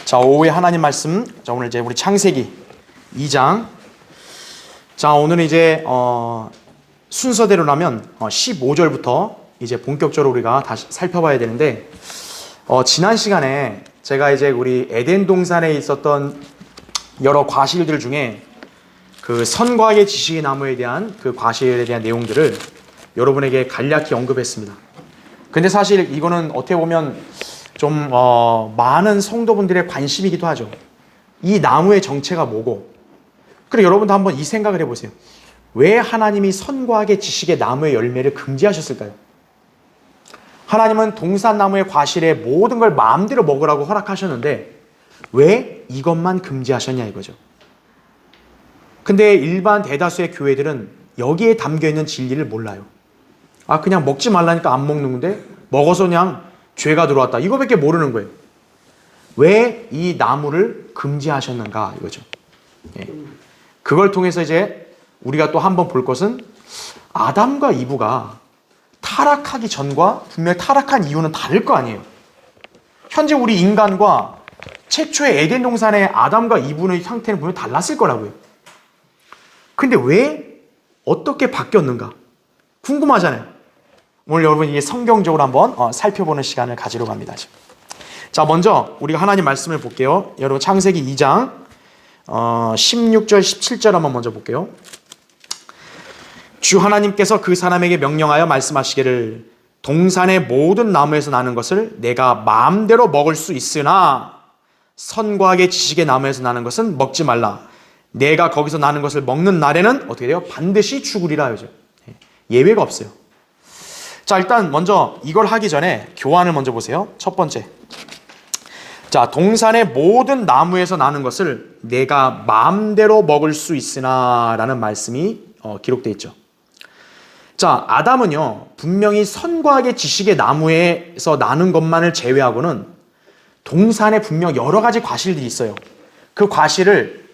자, 오후에 하나님 말씀. 자, 오늘 이제 우리 창세기 2장. 자, 오늘은 이제 순서대로라면 15절부터 이제 본격적으로 우리가 다시 살펴봐야 되는데, 지난 시간에 제가 이제 우리 에덴 동산에 있었던 여러 과실들 중에 그 선과의 지식의 나무에 대한 그 과실에 대한 내용들을 여러분에게 간략히 언급했습니다. 근데 사실 이거는 어떻게 보면 좀 많은 성도분들의 관심이기도 하죠. 이 나무의 정체가 뭐고, 그리고 여러분도 한번 이 생각을 해보세요. 왜 하나님이 선과학의 지식의 나무의 열매를 금지하셨을까요? 하나님은 동산나무의 과실의 모든 걸 마음대로 먹으라고 허락하셨는데 왜 이것만 금지하셨냐 이거죠. 근데 일반 대다수의 교회들은 여기에 담겨있는 진리를 몰라요. 그냥 먹지 말라니까 안 먹는 건데 먹어서 그냥 죄가 들어왔다, 이거밖에 모르는 거예요. 왜 이 나무를 금지하셨는가 이거죠. 그걸 통해서 이제 우리가 또 한번 볼 것은, 아담과 이브가 타락하기 전과 분명히 타락한 이유는 다를 거 아니에요. 현재 우리 인간과 최초의 에덴 동산의 아담과 이브의 상태는 분명히 달랐을 거라고요. 근데 왜 어떻게 바뀌었는가 궁금하잖아요. 오늘 여러분 이게 성경적으로 한번 살펴보는 시간을 가지러 갑니다. 자, 먼저 우리가 하나님 말씀을 볼게요. 여러분 창세기 2장 16절 17절 한번 먼저 볼게요. 주 하나님께서 그 사람에게 명령하여 말씀하시기를, 동산의 모든 나무에서 나는 것을 내가 마음대로 먹을 수 있으나 선과 악의 지식의 나무에서 나는 것은 먹지 말라. 내가 거기서 나는 것을 먹는 날에는 어떻게 돼요? 반드시 죽으리라 하죠. 예외가 없어요. 자, 일단 먼저 이걸 하기 전에 교환을 먼저 보세요. 첫 번째, 자, 동산의 모든 나무에서 나는 것을 내가 마음대로 먹을 수 있으나 라는 말씀이 기록되어 있죠. 자, 아담은요 분명히 선과 악의 지식의 나무에서 나는 것만을 제외하고는 동산에 분명 여러 가지 과실들이 있어요. 그 과실을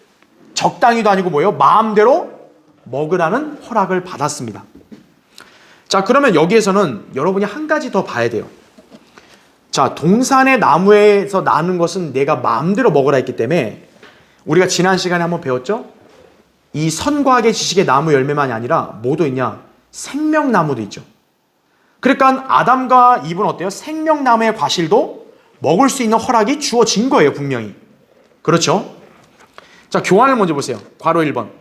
적당히도 아니고 뭐예요? 마음대로 먹으라는 허락을 받았습니다. 자, 그러면 여기에서는 여러분이 한 가지 더 봐야 돼요. 자, 동산의 나무에서 나는 것은 내가 마음대로 먹으라 했기 때문에 우리가 지난 시간에 한번 배웠죠? 이 선과 악의 지식의 나무 열매만이 아니라 뭐도 있냐? 생명나무도 있죠. 그러니까 아담과 이브는 어때요? 생명나무의 과실도 먹을 수 있는 허락이 주어진 거예요, 분명히. 그렇죠? 자, 교환을 먼저 보세요. 괄호 1번.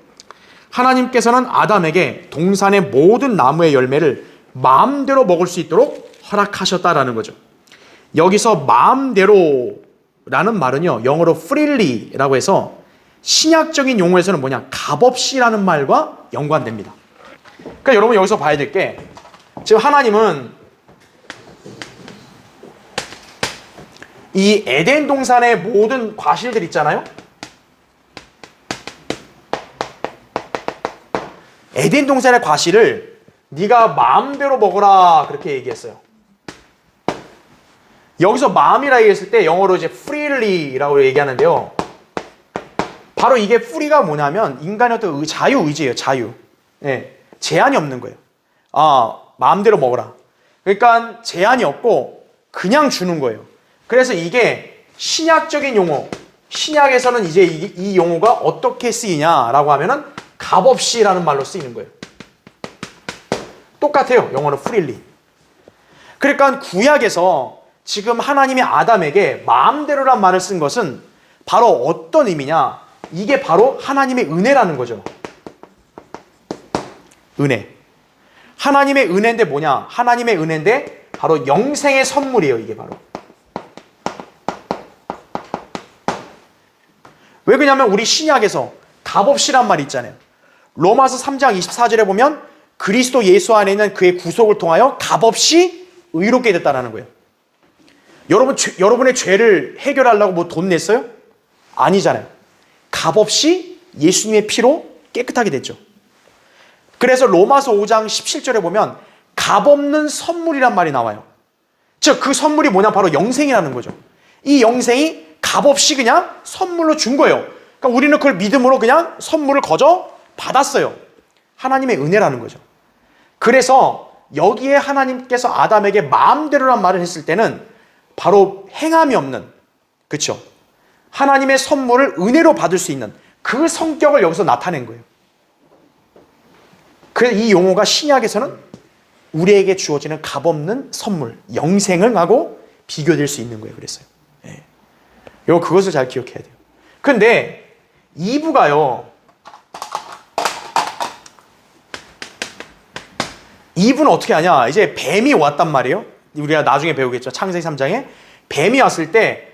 하나님께서는 아담에게 동산의 모든 나무의 열매를 마음대로 먹을 수 있도록 허락하셨다라는 거죠. 여기서 마음대로라는 말은요, 영어로 freely라고 해서 신약적인 용어에서는 뭐냐? 값없이라는 말과 연관됩니다. 그러니까 여러분 여기서 봐야 될 게, 지금 하나님은 이 에덴 동산의 모든 과실들 있잖아요. 에덴 동산의 과실을 네가 마음대로 먹어라 그렇게 얘기했어요. 여기서 마음이라 얘기했을 때 영어로 이제 freely라고 얘기하는데요. 바로 이게 free가 뭐냐면 인간의 어떤 자유의지예요. 자유. 제한이 없는 거예요. 마음대로 먹어라. 그러니까 제한이 없고 그냥 주는 거예요. 그래서 이게 신약적인 용어, 신약에서는 이제 이 용어가 어떻게 쓰이냐라고 하면은 값없이라는 말로 쓰이는 거예요. 똑같아요. 영어는 freely. 그러니까 구약에서 지금 하나님이 아담에게 마음대로란 말을 쓴 것은 바로 어떤 의미냐? 이게 바로 하나님의 은혜라는 거죠. 은혜. 하나님의 은혜인데 뭐냐? 하나님의 은혜인데 바로 영생의 선물이에요. 이게 바로. 왜 그러냐면 우리 신약에서 값없이란 말이 있잖아요. 로마서 3장 24절에 보면 그리스도 예수 안에 있는 그의 구속을 통하여 값없이 의롭게 됐다는 거예요. 여러분의 죄를 해결하려고 뭐 돈 냈어요? 아니잖아요. 값없이 예수님의 피로 깨끗하게 됐죠. 그래서 로마서 5장 17절에 보면 값없는 선물이란 말이 나와요. 즉 그 선물이 뭐냐? 바로 영생이라는 거죠. 이 영생이 값없이 그냥 선물로 준 거예요. 그러니까 우리는 그걸 믿음으로 그냥 선물을 거저 받았어요. 하나님의 은혜라는 거죠. 그래서 여기에 하나님께서 아담에게 마음대로란 말을 했을 때는 바로 행함이 없는, 그렇죠? 하나님의 선물을 은혜로 받을 수 있는 그 성격을 여기서 나타낸 거예요. 그래서 이 용어가 신약에서는 우리에게 주어지는 값없는 선물, 영생을 하고 비교될 수 있는 거예요. 그랬어요. 예. 그것을 잘 기억해야 돼요. 근데 2부가요. 2부는 어떻게 하냐? 이제 뱀이 왔단 말이에요. 우리가 나중에 배우겠죠. 창세기 3장에 뱀이 왔을 때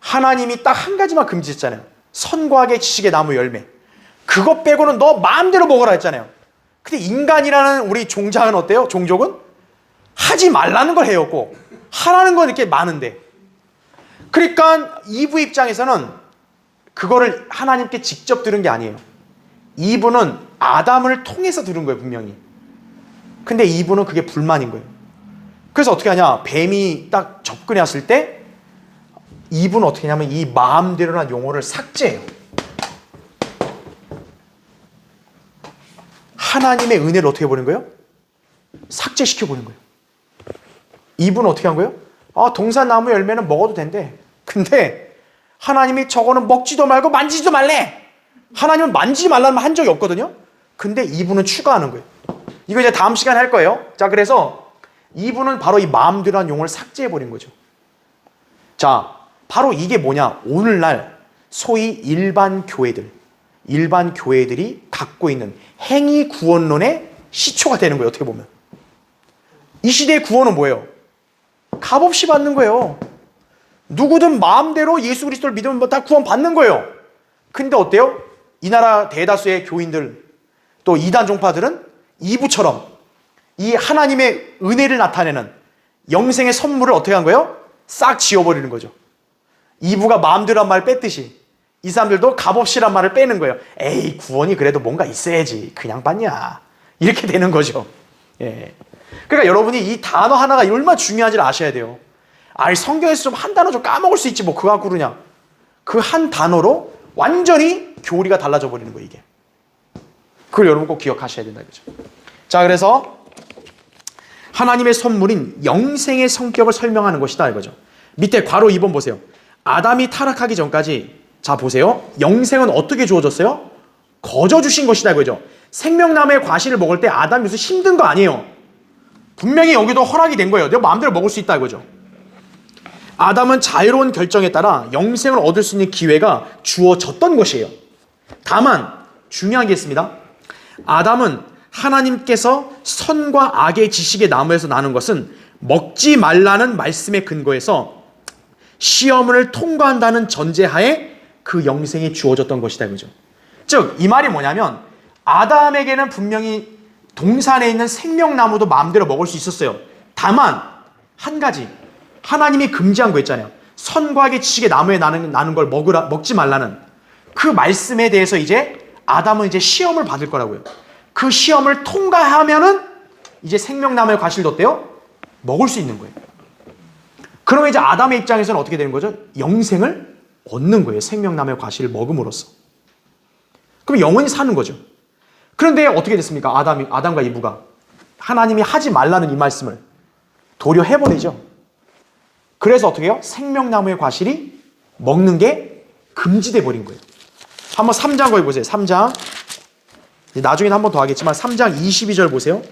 하나님이 딱 한 가지만 금지했잖아요. 선과 악의 지식의 나무 열매. 그것 빼고는 너 마음대로 먹어라 했잖아요. 근데 인간이라는 우리 종장은 어때요? 종족은 하지 말라는 걸 해요. 꼭 하라는 건 이렇게 많은데. 그러니까 이브 입장에서는 그거를 하나님께 직접 들은 게 아니에요. 이브는 아담을 통해서 들은 거예요, 분명히. 근데 이브는 그게 불만인 거예요. 그래서 어떻게 하냐? 뱀이 딱 접근해 왔을 때 이브는 어떻게 하냐면 이 마음대로란 용어를 삭제해요. 하나님의 은혜를 어떻게 해버린 거예요? 삭제시켜버린 거예요. 이브는 어떻게 한 거예요? 동산나무 열매는 먹어도 된대. 근데 하나님이 저거는 먹지도 말고 만지지도 말래. 하나님은 만지지 말라는 말 한 적이 없거든요. 근데 이브는 추가하는 거예요. 이거 이제 다음 시간에 할 거예요. 자, 그래서 이브는 바로 이 마음대로란 용어를 삭제해버린 거죠. 자, 바로 이게 뭐냐? 오늘날 소위 일반 교회들이 갖고 있는 행위 구원론의 시초가 되는 거예요. 어떻게 보면 이 시대의 구원은 뭐예요? 값없이 받는 거예요. 누구든 마음대로 예수 그리스도를 믿으면 다 구원 받는 거예요. 근데 어때요? 이 나라 대다수의 교인들 또 이단 종파들은 이부처럼 이 하나님의 은혜를 나타내는 영생의 선물을 어떻게 한 거예요? 싹 지워버리는 거죠. 이부가 마음대로 한 말 뺐듯이 이 사람들도 값없이란 말을 빼는 거예요. 에이, 구원이 그래도 뭔가 있어야지. 그냥 받냐. 이렇게 되는 거죠. 예. 그러니까 여러분이 이 단어 하나가 얼마나 중요한지를 아셔야 돼요. 성경에서 좀 한 단어 좀 까먹을 수 있지 뭐 그거 갖고 그러냐. 그 한 단어로 완전히 교리가 달라져 버리는 거예요, 이게. 그걸 여러분 꼭 기억하셔야 된다, 그죠? 자, 그래서 하나님의 선물인 영생의 성격을 설명하는 것이다, 이거죠. 밑에 괄호 2번 보세요. 아담이 타락하기 전까지, 자 보세요. 영생은 어떻게 주어졌어요? 거저 주신 것이다, 이거죠. 생명나무의 과실을 먹을 때 아담이 무슨 힘든 거 아니에요. 분명히 여기도 허락이 된 거예요. 내가 마음대로 먹을 수 있다, 이거죠. 아담은 자유로운 결정에 따라 영생을 얻을 수 있는 기회가 주어졌던 것이에요. 다만 중요한 게 있습니다. 아담은 하나님께서 선과 악의 지식의 나무에서 나는 것은 먹지 말라는 말씀에 근거해서 시험을 통과한다는 전제하에 그 영생이 주어졌던 것이다, 그죠? 즉, 이 말이 뭐냐면 아담에게는 분명히 동산에 있는 생명나무도 마음대로 먹을 수 있었어요. 다만 한 가지, 하나님이 금지한 거 있잖아요. 선과 악의 지식의 나무에 나는 걸 먹지 말라는 그 말씀에 대해서 이제 아담은 이제 시험을 받을 거라고요. 그 시험을 통과하면은 이제 생명나무의 과실도 어때요? 먹을 수 있는 거예요. 그러면 이제 아담의 입장에서는 어떻게 되는 거죠? 영생을 얻는 거예요. 생명나무의 과실을 먹음으로써. 그럼 영원히 사는 거죠. 그런데 어떻게 됐습니까? 아담과 이브가 하나님이 하지 말라는 이 말씀을 도려 해버리죠. 그래서 어떻게 해요? 생명나무의 과실이 먹는 게 금지돼 버린 거예요. 한번 3장 거기 보세요. 3장. 나중에는 한 번 더 하겠지만 3장 22절 보세요.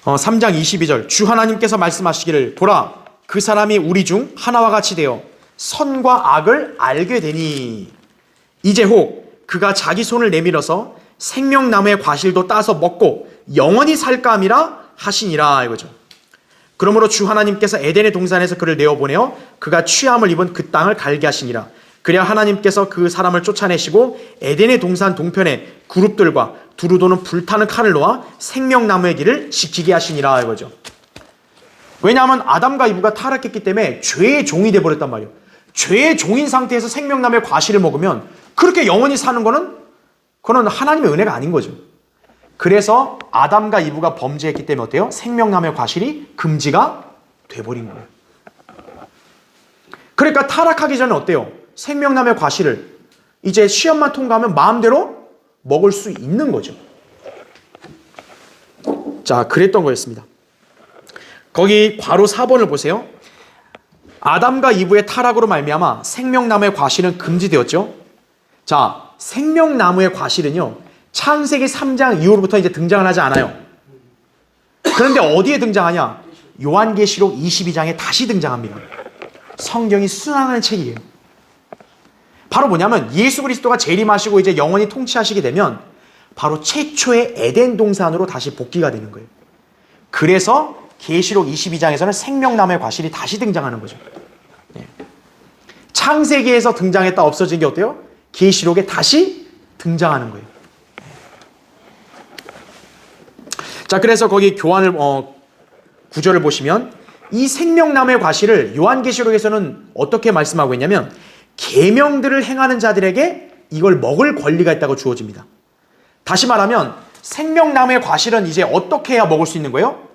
3장 22절. 주 하나님께서 말씀하시기를 보라, 그 사람이 우리 중 하나와 같이 되어 선과 악을 알게 되니 이제 혹 그가 자기 손을 내밀어서 생명나무의 과실도 따서 먹고 영원히 살까 함이라 하시니라, 이거죠. 그러므로 주 하나님께서 에덴의 동산에서 그를 내어보내어 그가 취함을 입은 그 땅을 갈게 하시니라. 그래야 하나님께서 그 사람을 쫓아내시고 에덴의 동산 동편에 그룹들과 두루 도는 불타는 칼을 놓아 생명나무의 길을 지키게 하시니라, 이거죠. 왜냐하면 아담과 이브가 타락했기 때문에 죄의 종이 되어버렸단 말이에요. 죄의 종인 상태에서 생명나무의 과실을 먹으면 그렇게 영원히 사는 거는 그건 하나님의 은혜가 아닌 거죠. 그래서 아담과 이브가 범죄했기 때문에 어때요? 생명나무의 과실이 금지가 돼버린 거예요. 그러니까 타락하기 전에 어때요? 생명나무의 과실을 이제 시험만 통과하면 마음대로 먹을 수 있는 거죠. 자, 그랬던 거였습니다. 거기 괄호 4번을 보세요. 아담과 이브의 타락으로 말미암아 생명나무의 과실은 금지되었죠. 자, 생명나무의 과실은요, 창세기 3장 이후로부터 이제 등장을 하지 않아요. 그런데 어디에 등장하냐? 요한계시록 22장에 다시 등장합니다. 성경이 순환하는 책이에요. 바로 뭐냐면 예수 그리스도가 재림하시고 이제 영원히 통치하시게 되면 바로 최초의 에덴 동산으로 다시 복귀가 되는 거예요. 그래서 계시록 22장에서는 생명나무의 과실이 다시 등장하는 거죠. 창세기에서 등장했다 없어진 게 어때요? 계시록에 다시 등장하는 거예요. 자, 그래서 거기 교환을 구절을 보시면 이 생명나무의 과실을 요한계시록에서는 어떻게 말씀하고 있냐면 계명들을 행하는 자들에게 이걸 먹을 권리가 있다고 주어집니다. 다시 말하면 생명나무의 과실은 이제 어떻게 해야 먹을 수 있는 거예요?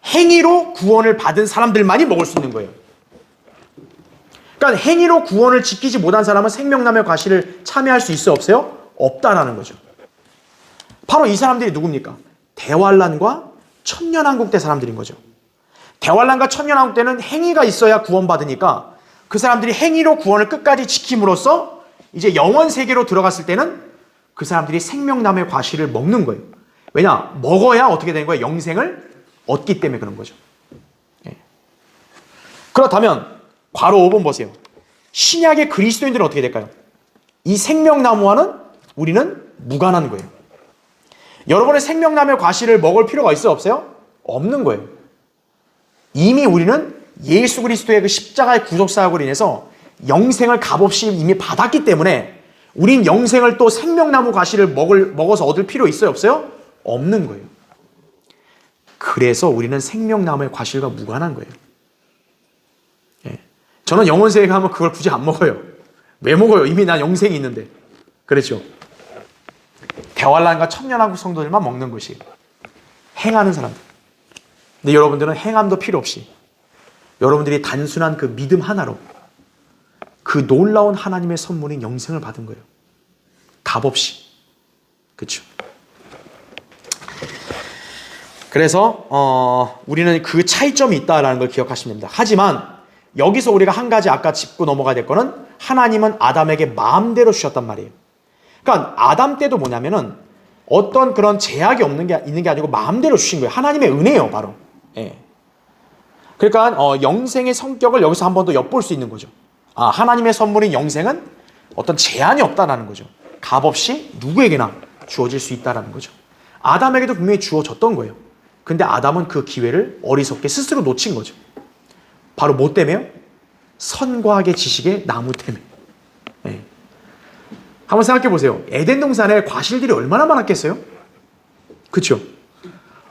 행위로 구원을 받은 사람들만이 먹을 수 있는 거예요. 그러니까 행위로 구원을 지키지 못한 사람은 생명나무의 과실을 참여할 수 있어요? 없어요? 없다라는 거죠. 바로 이 사람들이 누굽니까? 대환란과 천년왕국 때 사람들인 거죠. 대환란과 천년왕국 때는 행위가 있어야 구원받으니까 그 사람들이 행위로 구원을 끝까지 지킴으로써 이제 영원 세계로 들어갔을 때는 그 사람들이 생명나무의 과실을 먹는 거예요. 왜냐? 먹어야 어떻게 되는 거예요? 영생을 얻기 때문에 그런 거죠. 예. 그렇다면 괄호 5번 보세요. 신약의 그리스도인들은 어떻게 될까요? 이 생명나무와는 우리는 무관한 거예요. 여러분의 생명나무의 과실을 먹을 필요가 있어요? 없어요? 없는 거예요. 이미 우리는 예수 그리스도의 그 십자가의 구속사역으로 인해서 영생을 값없이 이미 받았기 때문에 우린 영생을 또 생명나무 과실을 먹어서 얻을 필요 있어요? 없어요? 없는 거예요. 그래서 우리는 생명나무의 과실과 무관한 거예요. 예. 저는 영원세계 가면 그걸 굳이 안 먹어요. 왜 먹어요? 이미 난 영생이 있는데. 그렇죠? 대환란과 천년왕국 성도들만 먹는 것이 행하는 사람들. 근데 여러분들은 행함도 필요 없이 여러분들이 단순한 그 믿음 하나로 그 놀라운 하나님의 선물인 영생을 받은 거예요. 값없이. 그렇죠? 그래서 우리는 그 차이점이 있다라는 걸 기억하시면 됩니다. 하지만 여기서 우리가 한 가지 아까 짚고 넘어가야 될 거는 하나님은 아담에게 마음대로 주셨단 말이에요. 그러니까 아담 때도 뭐냐면은 어떤 그런 제약이 있는 게 아니고 마음대로 주신 거예요. 하나님의 은혜예요, 바로. 예. 그러니까 영생의 성격을 여기서 한 번 더 엿볼 수 있는 거죠. 아, 하나님의 선물인 영생은 어떤 제한이 없다라는 거죠. 값없이 누구에게나 주어질 수 있다라는 거죠. 아담에게도 분명히 주어졌던 거예요. 근데 아담은 그 기회를 어리석게 스스로 놓친 거죠. 바로 뭐 때문에요? 선과 악의 지식의 나무 때문에. 네. 한번 생각해 보세요. 에덴 동산에 과실들이 얼마나 많았겠어요? 그렇죠?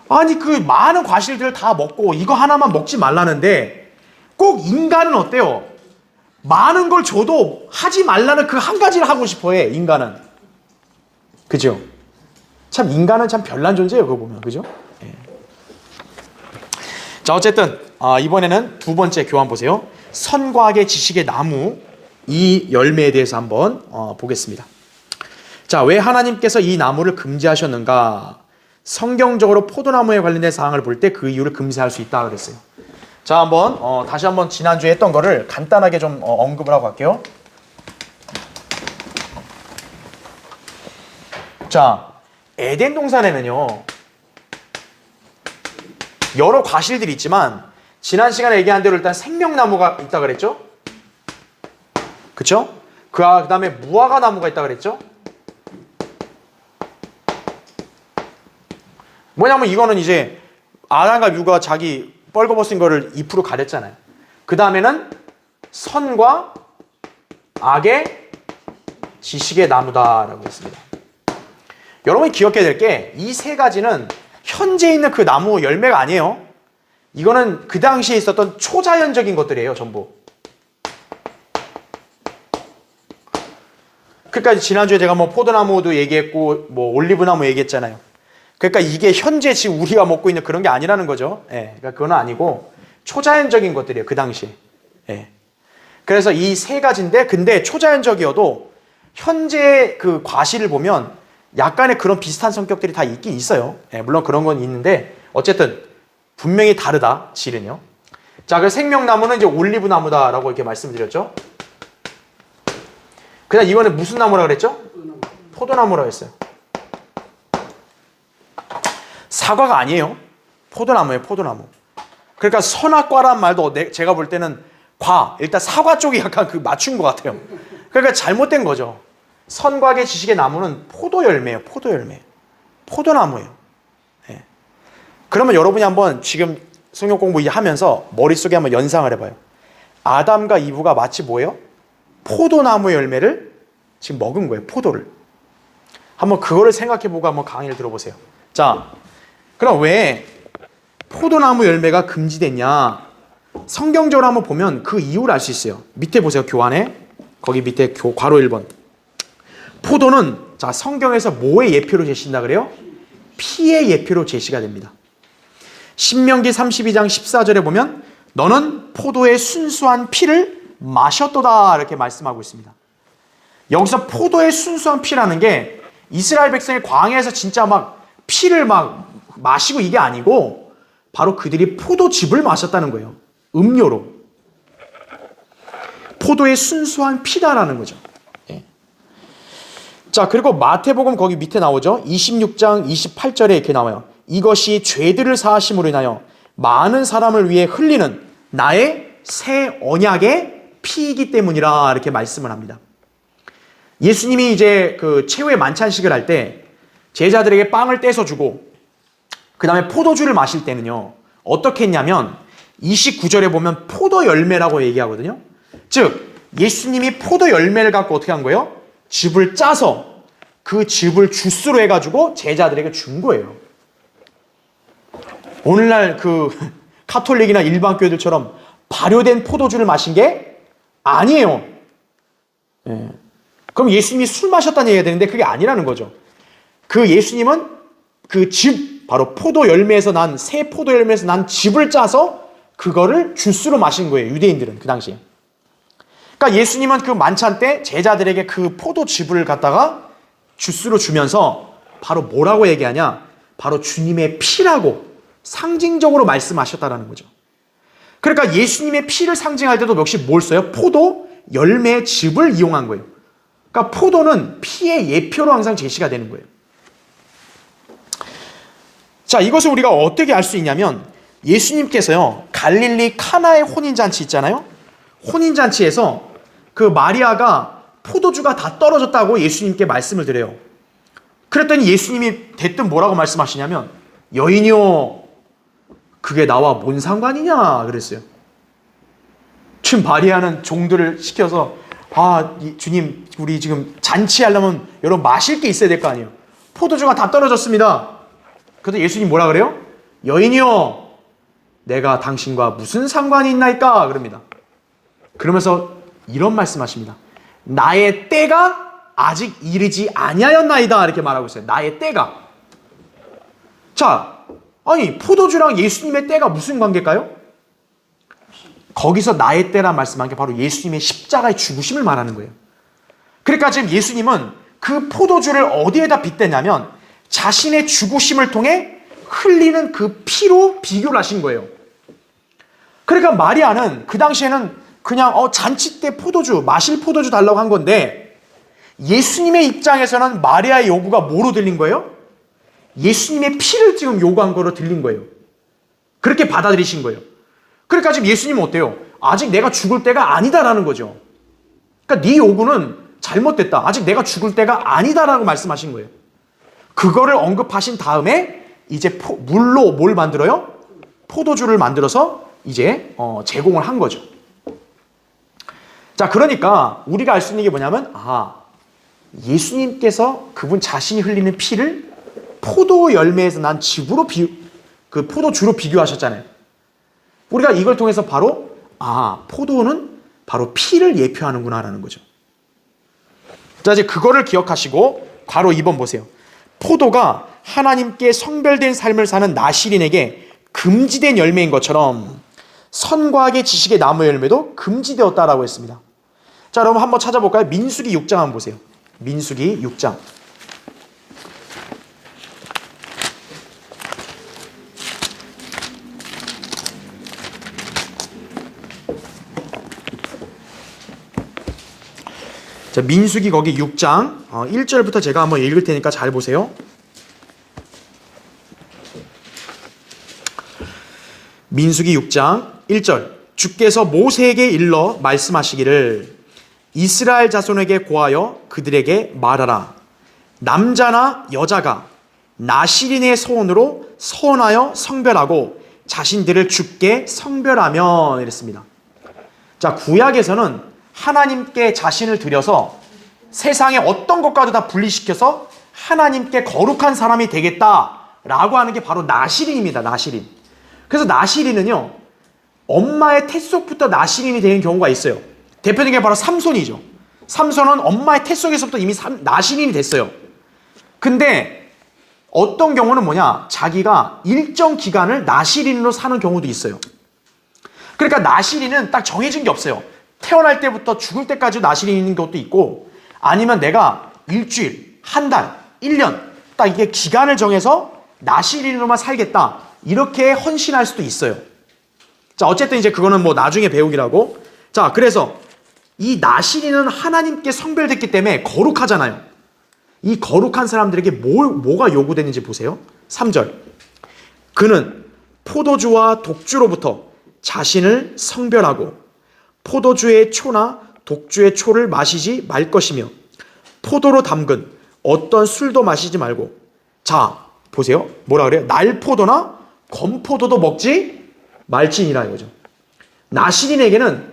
아니 그 많은 과실들을 다 먹고 이거 하나만 먹지 말라는데 꼭 인간은 어때요? 많은 걸 줘도 하지 말라는 그 한 가지를 하고 싶어 해, 인간은. 그죠? 참 인간은 참 별난 존재예요, 그거 보면. 그죠? 예. 자, 어쨌든 이번에는 두 번째 교환 보세요. 선과 악의 지식의 나무, 이 열매에 대해서 한번 보겠습니다. 자, 왜 하나님께서 이 나무를 금지하셨는가? 성경적으로 포도나무에 관련된 사항을 볼 때 그 이유를 금지할 수 있다고 그랬어요. 자, 한번 다시 한번 지난주에 했던 거를 간단하게 좀 언급을 하고 갈게요. 자, 에덴 동산에는요 여러 과실들이 있지만 지난 시간에 얘기한 대로 일단 생명나무가 있다 그랬죠? 그쵸? 그 다음에 무화과 나무가 있다 그랬죠? 뭐냐면 이거는 이제 아담과 유가 자기 뻘거벗은 거를 잎으로 가렸잖아요. 그 다음에는 선과 악의 지식의 나무다라고 했습니다. 여러분이 기억해야 될 게 이 세 가지는 현재 있는 그 나무 열매가 아니에요. 이거는 그 당시에 있었던 초자연적인 것들이에요, 전부. 그러니까 지난주에 제가 뭐 포도나무도 얘기했고 뭐 올리브나무 얘기했잖아요. 그러니까 이게 현재 지금 우리가 먹고 있는 그런 게 아니라는 거죠. 예, 그러니까 그건 아니고 초자연적인 것들이에요, 그 당시에. 예. 그래서 이 세 가지인데, 근데 초자연적이어도 현재 그 과실을 보면 약간의 그런 비슷한 성격들이 다 있긴 있어요. 예, 물론 그런 건 있는데 어쨌든 분명히 다르다, 질은요. 자, 그 생명나무는 이제 올리브 나무다라고 이렇게 말씀드렸죠. 그다음 이거는 무슨 나무라 그랬죠? 포도나무라고 했어요. 사과가 아니에요. 포도나무예요, 포도나무. 그러니까 선악과란 말도 제가 볼 때는 일단 사과 쪽이 약간 그 맞춘 것 같아요. 그러니까 잘못된 거죠. 선과 악의 지식의 나무는 포도 열매예요, 포도 열매. 포도나무예요. 네. 그러면 여러분이 한번 지금 성경 공부하면서 머릿속에 한번 연상을 해봐요. 아담과 이브가 마치 뭐예요? 포도나무 열매를 지금 먹은 거예요, 포도를. 한번 그거를 생각해보고 한번 강의를 들어보세요. 자, 그럼 왜 포도나무 열매가 금지됐냐? 성경적으로 한번 보면 그 이유를 알 수 있어요. 밑에 보세요, 교환에. 거기 밑에 괄호 1번. 포도는 자 성경에서 뭐의 예표로 제시한다 그래요? 피의 예표로 제시가 됩니다. 신명기 32장 14절에 보면 너는 포도의 순수한 피를 마셨도다 이렇게 말씀하고 있습니다. 여기서 포도의 순수한 피라는 게 이스라엘 백성이 광야에서 진짜 막 피를 막 마시고 이게 아니고 바로 그들이 포도즙을 마셨다는 거예요. 음료로. 포도의 순수한 피다라는 거죠. 예. 자, 그리고 마태복음 거기 밑에 나오죠. 26장 28절에 이렇게 나와요. 이것이 죄들을 사하심으로 인하여 많은 사람을 위해 흘리는 나의 새 언약의 피이기 때문이라 이렇게 말씀을 합니다. 예수님이 이제 그 최후의 만찬식을 할 때 제자들에게 빵을 떼서 주고 그 다음에 포도주를 마실 때는요. 어떻게 했냐면 29절에 보면 포도 열매라고 얘기하거든요. 즉 예수님이 포도 열매를 갖고 어떻게 한 거예요? 즙을 짜서 그 즙을 주스로 해가지고 제자들에게 준 거예요. 오늘날 그 카톨릭이나 일반 교회들처럼 발효된 포도주를 마신 게 아니에요. 예. 그럼 예수님이 술 마셨다는 얘기가 되는데 그게 아니라는 거죠. 그 예수님은 그 즙, 바로 포도 열매에서 난, 새 포도 열매에서 난 즙을 짜서 그거를 주스로 마신 거예요. 유대인들은 그 당시에. 그러니까 예수님은 그 만찬 때 제자들에게 그 포도즙을 갖다가 주스로 주면서 바로 뭐라고 얘기하냐? 바로 주님의 피라고 상징적으로 말씀하셨다라는 거죠. 그러니까 예수님의 피를 상징할 때도 역시 뭘 써요? 포도 열매의 즙을 이용한 거예요. 그러니까 포도는 피의 예표로 항상 제시가 되는 거예요. 자, 이것을 우리가 어떻게 알 수 있냐면 예수님께서요, 갈릴리 카나의 혼인잔치 있잖아요. 혼인잔치에서 그 마리아가 포도주가 다 떨어졌다고 예수님께 말씀을 드려요. 그랬더니 예수님이 대뜸 뭐라고 말씀하시냐면 여인이요, 그게 나와 뭔 상관이냐 그랬어요. 지금 마리아는 종들을 시켜서 주님 우리 지금 잔치하려면 여러분 마실 게 있어야 될 거 아니에요. 포도주가 다 떨어졌습니다. 그래서 예수님 뭐라 그래요? 여인이요, 내가 당신과 무슨 상관이 있나이까 그럽니다. 그러면서 이런 말씀하십니다. 나의 때가 아직 이르지 아니하였나이다 이렇게 말하고 있어요. 나의 때가. 자, 아니 포도주랑 예수님의 때가 무슨 관계일까요? 거기서 나의 때란 말씀한 게 바로 예수님의 십자가의 죽으심을 말하는 거예요. 그러니까 지금 예수님은 그 포도주를 어디에다 빗대냐면 자신의 죽으심을 통해 흘리는 그 피로 비교를 하신 거예요. 그러니까 마리아는 그 당시에는 그냥 잔치 때 포도주, 마실 포도주 달라고 한 건데 예수님의 입장에서는 마리아의 요구가 뭐로 들린 거예요? 예수님의 피를 지금 요구한 거로 들린 거예요. 그렇게 받아들이신 거예요. 그러니까 지금 예수님은 어때요? 아직 내가 죽을 때가 아니다라는 거죠. 그러니까 네 요구는 잘못됐다. 아직 내가 죽을 때가 아니다라고 말씀하신 거예요. 그거를 언급하신 다음에 이제 물로 뭘 만들어요? 포도주를 만들어서 이제 제공을 한 거죠. 자, 그러니까 우리가 알 수 있는 게 뭐냐면 예수님께서 그분 자신이 흘리는 피를 포도 열매에서 난 즙으로 그 포도주로 비교하셨잖아요. 우리가 이걸 통해서 바로 포도는 바로 피를 예표하는구나라는 거죠. 자, 이제 그거를 기억하시고 괄호 2번 보세요. 포도가 하나님께 성별된 삶을 사는 나실인에게 금지된 열매인 것처럼 선과 악의 지식의 나무 열매도 금지되었다라고 했습니다. 자, 여러분 한번 찾아볼까요? 민수기 6장 한번 보세요. 민수기 6장. 자, 민수기 거기 6장 1절부터 제가 한번 읽을 테니까 잘 보세요. 민수기 6장 1절. 주께서 모세에게 일러 말씀하시기를 이스라엘 자손에게 고하여 그들에게 말하라. 남자나 여자가 나실인의 소원으로 서원하여 성별하고 자신들을 주께 성별하면 이랬습니다. 자, 구약에서는 하나님께 자신을 드려서 세상의 어떤 것과도 다 분리시켜서 하나님께 거룩한 사람이 되겠다라고 하는 게 바로 나실인입니다. 나실인. 그래서 나실인은요, 엄마의 태 속부터 나실인이 되는 경우가 있어요. 대표적인 게 바로 삼손이죠. 삼손은 엄마의 태 속에서부터 이미 나실인이 됐어요. 근데 어떤 경우는 뭐냐, 자기가 일정 기간을 나실인으로 사는 경우도 있어요. 그러니까 나실인은 딱 정해진 게 없어요. 태어날 때부터 죽을 때까지 나실인이 있는 것도 있고, 아니면 내가 일주일, 한 달, 1년 딱 이게 기간을 정해서 나실인으로만 살겠다, 이렇게 헌신할 수도 있어요. 자, 어쨌든 이제 그거는 뭐 나중에 배우기라고. 자, 그래서 이 나실인은 하나님께 성별됐기 때문에 거룩하잖아요. 이 거룩한 사람들에게 뭐가 요구되는지 보세요. 3절. 그는 포도주와 독주로부터 자신을 성별하고 포도주의 초나 독주의 초를 마시지 말 것이며 포도로 담근 어떤 술도 마시지 말고. 자, 보세요. 뭐라 그래요? 날포도나 건포도도 먹지 말지니라 이거죠. 나실인에게는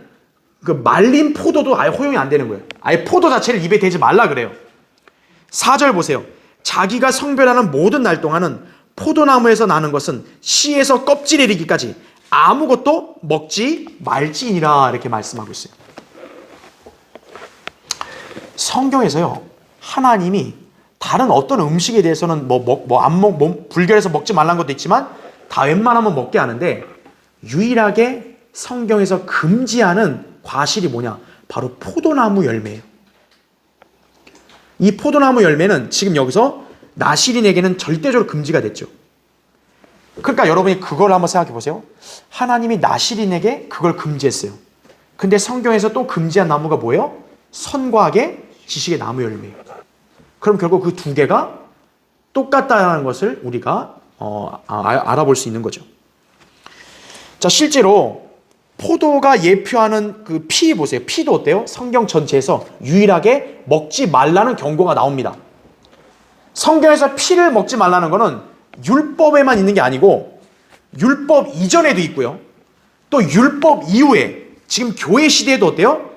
그 말린 포도도 아예 허용이 안 되는 거예요. 아예 포도 자체를 입에 대지 말라 그래요. 4절 보세요. 자기가 성별하는 모든 날 동안은 포도나무에서 나는 것은 씨에서 껍질에 이르기까지 아무것도 먹지 말지니라 이렇게 말씀하고 있어요. 성경에서요, 하나님이 다른 어떤 음식에 대해서는 불결해서 먹지 말라는 것도 있지만 다 웬만하면 먹게 하는데, 유일하게 성경에서 금지하는 과실이 뭐냐? 바로 포도나무 열매예요. 이 포도나무 열매는 지금 여기서 나실인에게는 절대적으로 금지가 됐죠. 그러니까 여러분이 그걸 한번 생각해 보세요. 하나님이 나실인에게 그걸 금지했어요. 근데 성경에서 또 금지한 나무가 뭐예요? 선과 악의 지식의 나무 열매예요. 그럼 결국 그 두 개가 똑같다는 것을 우리가 알아볼 수 있는 거죠. 자, 실제로 포도가 예표하는 그 피 보세요. 피도 어때요? 성경 전체에서 유일하게 먹지 말라는 경고가 나옵니다. 성경에서 피를 먹지 말라는 거는 율법에만 있는 게 아니고 율법 이전에도 있고요. 또 율법 이후에 지금 교회 시대에도 어때요?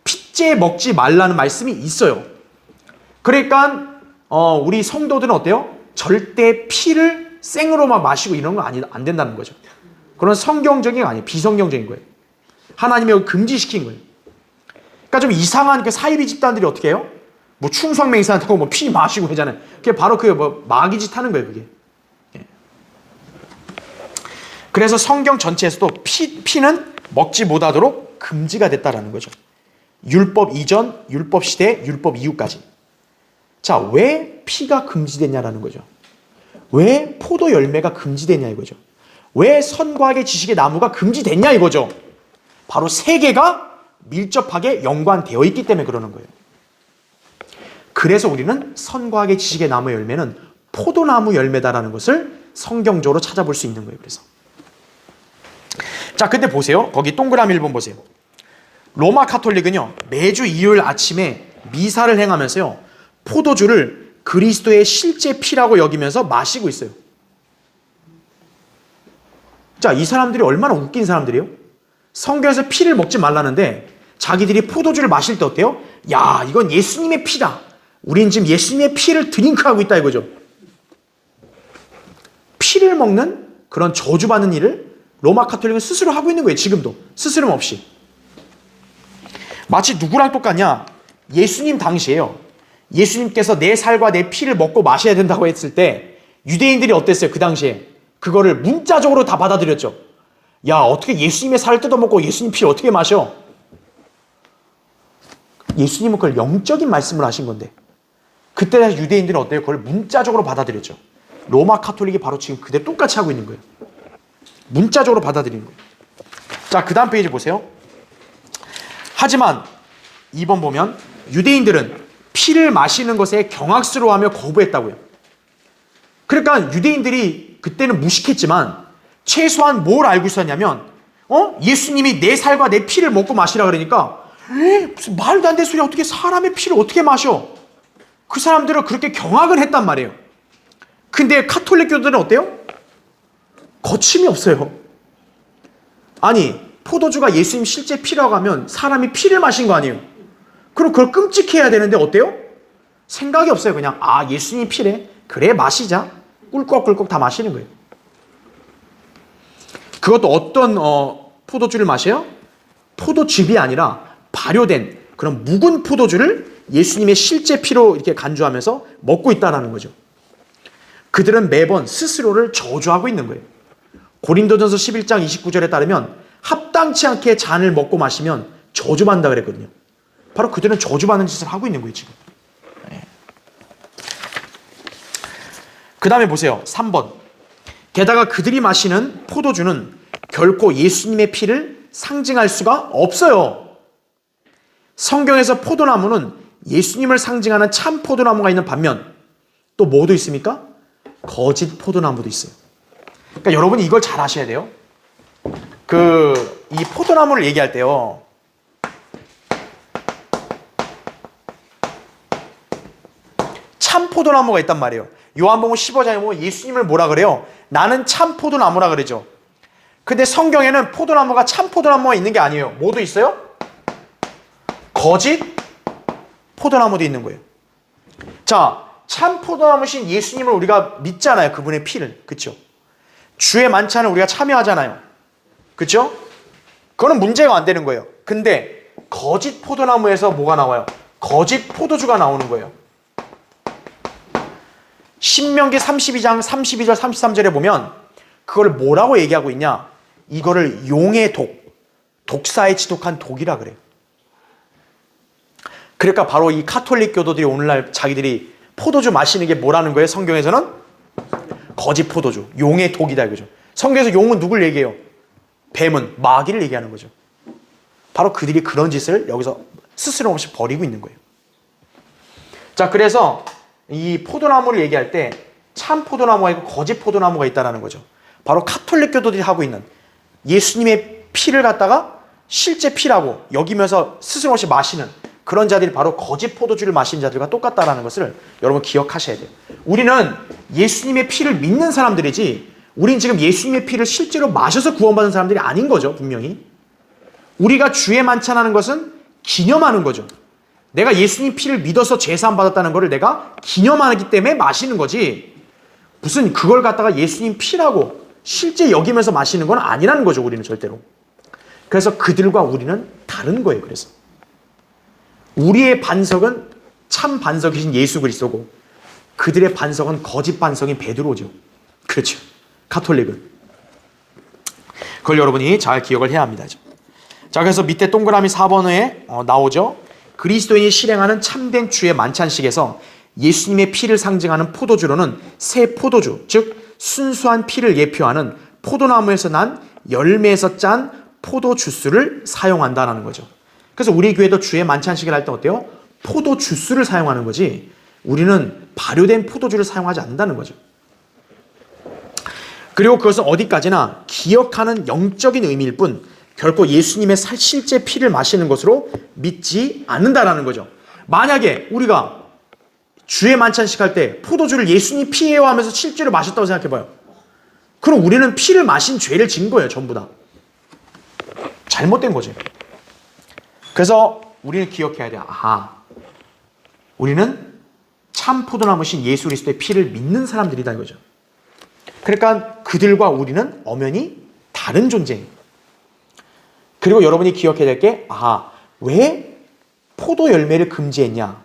피째 먹지 말라는 말씀이 있어요. 그러니까 우리 성도들은 어때요? 절대 피를 생으로만 마시고 이런 건 안 된다는 거죠. 그런 성경적인 게 아니에요. 비성경적인 거예요. 하나님이 금지시킨 거예요. 그러니까 좀 이상한 그 사이비 집단들이 어떻게 해요? 뭐 충성맹세한다고 뭐 피 마시고 하잖아요. 그게 바로 그 뭐 마귀짓 하는 거예요, 그게. 그래서 성경 전체에서도 피는 먹지 못하도록 금지가 됐다라는 거죠. 율법 이전, 율법 시대, 율법 이후까지. 자, 왜 피가 금지됐냐라는 거죠. 왜 포도 열매가 금지됐냐 이거죠. 왜 선과 악의 지식의 나무가 금지됐냐 이거죠. 바로 세 개가 밀접하게 연관되어 있기 때문에 그러는 거예요. 그래서 우리는 선과 악의 지식의 나무 열매는 포도나무 열매다라는 것을 성경적으로 찾아볼 수 있는 거예요. 그래서 자, 근데 보세요. 거기 동그라미 1번 보세요. 로마 카톨릭은요, 매주 일요일 아침에 미사를 행하면서요, 포도주를 그리스도의 실제 피라고 여기면서 마시고 있어요. 자, 이 사람들이 얼마나 웃긴 사람들이에요? 성경에서 피를 먹지 말라는데 자기들이 포도주를 마실 때 어때요? 야, 이건 예수님의 피다. 우린 지금 예수님의 피를 드링크하고 있다 이거죠. 피를 먹는 그런 저주받는 일을 로마 카톨릭은 스스로 하고 있는 거예요. 지금도 스스럼 없이. 마치 누구랑 똑같냐? 예수님 당시에요. 예수님께서 내 살과 내 피를 먹고 마셔야 된다고 했을 때 유대인들이 어땠어요? 그 당시에 그거를 문자적으로 다 받아들였죠. 야, 어떻게 예수님의 살을 뜯어먹고 예수님 피를 어떻게 마셔? 예수님은 그걸 영적인 말씀을 하신 건데 그때 유대인들은 어때요? 그걸 문자적으로 받아들였죠. 로마 카톨릭이 바로 지금 그대로 똑같이 하고 있는 거예요. 문자적으로 받아들이는 거예요. 자, 그 다음 페이지 보세요. 하지만 2번 보면 유대인들은 피를 마시는 것에 경악스러워하며 거부했다고요. 그러니까 유대인들이 그때는 무식했지만 최소한 뭘 알고 있었냐면 예수님이 내 살과 내 피를 먹고 마시라 그러니까 무슨 말도 안 되는 소리, 어떻게 사람의 피를 어떻게 마셔? 그 사람들은 그렇게 경악을 했단 말이에요. 근데 가톨릭 교도들은 어때요? 거침이 없어요. 아니, 포도주가 예수님 실제 피라고 하면 사람이 피를 마신 거 아니에요? 그럼 그걸 끔찍해야 되는데 어때요? 생각이 없어요. 그냥 예수님 피래? 그래, 마시자. 꿀꺽꿀꺽 다 마시는 거예요. 그것도 어떤 포도주를 마셔요? 포도즙이 아니라 발효된 그런 묵은 포도주를 예수님의 실제 피로 이렇게 간주하면서 먹고 있다는 거죠. 그들은 매번 스스로를 저주하고 있는 거예요. 고린도전서 11장 29절에 따르면 합당치 않게 잔을 먹고 마시면 저주받는다 그랬거든요. 바로 그들은 저주받는 짓을 하고 있는 거예요, 지금. 그 다음에 보세요. 3번. 게다가 그들이 마시는 포도주는 결코 예수님의 피를 상징할 수가 없어요. 성경에서 포도나무는 예수님을 상징하는 참 포도나무가 있는 반면 또 뭐도 있습니까? 거짓 포도나무도 있어요. 그러니까 여러분이 이걸 잘 아셔야 돼요. 이 포도나무를 얘기할 때요. 참 포도나무가 있단 말이에요. 요한복음 15장에 보면 예수님을 뭐라 그래요? 나는 참 포도나무라 그러죠. 근데 성경에는 포도나무가 참 포도나무가 있는 게 아니에요. 뭐도 있어요? 거짓 포도나무도 있는 거예요. 자, 참 포도나무신 예수님을 우리가 믿잖아요. 그분의 피를. 그렇죠? 주의 만찬을 우리가 참여하잖아요. 그렇죠? 그거는 문제가 안 되는 거예요. 근데 거짓 포도나무에서 뭐가 나와요? 거짓 포도주가 나오는 거예요. 신명기 32장 32절 33절에 보면 그걸 뭐라고 얘기하고 있냐? 이거를 용의 독사에 지독한 독이라 그래요. 그러니까 바로 이 가톨릭 교도들이 오늘날 자기들이 포도주 마시는 게 뭐라는 거예요? 성경에서는 거짓 포도주, 용의 독이다 이거죠. 성경에서 용은 누굴 얘기해요? 뱀은 마귀를 얘기하는 거죠. 바로 그들이 그런 짓을 여기서 스스럼 없이 벌이고 있는 거예요. 자, 그래서 이 포도나무를 얘기할 때 참 포도나무가 있고 거짓 포도나무가 있다는 거죠. 바로 가톨릭 교도들이 하고 있는 예수님의 피를 갖다가 실제 피라고 여기면서 스스럼 없이 마시는 그런 자들이 바로 거짓 포도주를 마시는 자들과 똑같다는 것을 여러분 기억하셔야 돼요. 우리는 예수님의 피를 믿는 사람들이지 우린 지금 예수님의 피를 실제로 마셔서 구원받은 사람들이 아닌 거죠. 분명히. 우리가 주의 만찬하는 것은 기념하는 거죠. 내가 예수님 피를 믿어서 제사함 받았다는 것을 내가 기념하기 때문에 마시는 거지 무슨 그걸 갖다가 예수님 피라고 실제 여기면서 마시는 건 아니라는 거죠. 우리는 절대로. 그래서 그들과 우리는 다른 거예요. 그래서 우리의 반석은 참 반석이신 예수 그리스도고 그들의 반석은 거짓 반석인 베드로죠. 그렇죠. 가톨릭은. 그걸 여러분이 잘 기억을 해야 합니다. 자, 그래서 밑에 동그라미 4번에 나오죠. 그리스도인이 실행하는 참된 주의 만찬식에서 예수님의 피를 상징하는 포도주로는 새 포도주, 즉 순수한 피를 예표하는 포도나무에서 난 열매에서 짠 포도주스를 사용한다는 거죠. 그래서 우리 교회도 주의 만찬식을 할 때 어때요? 포도주스를 사용하는 거지 우리는 발효된 포도주를 사용하지 않는다는 거죠. 그리고 그것은 어디까지나 기억하는 영적인 의미일 뿐 결코 예수님의 실제 피를 마시는 것으로 믿지 않는다라는 거죠. 만약에 우리가 주의 만찬식 할 때 포도주를 예수님 피예요 하면서 실제로 마셨다고 생각해봐요. 그럼 우리는 피를 마신 죄를 진 거예요. 전부 다. 잘못된 거죠. 그래서 우리는 기억해야 돼요. 우리는 참 포도나무신 예수 그리스도의 피를 믿는 사람들이다 이거죠. 그러니까 그들과 우리는 엄연히 다른 존재예요. 그리고 여러분이 기억해야 될 게 왜 포도 열매를 금지했냐?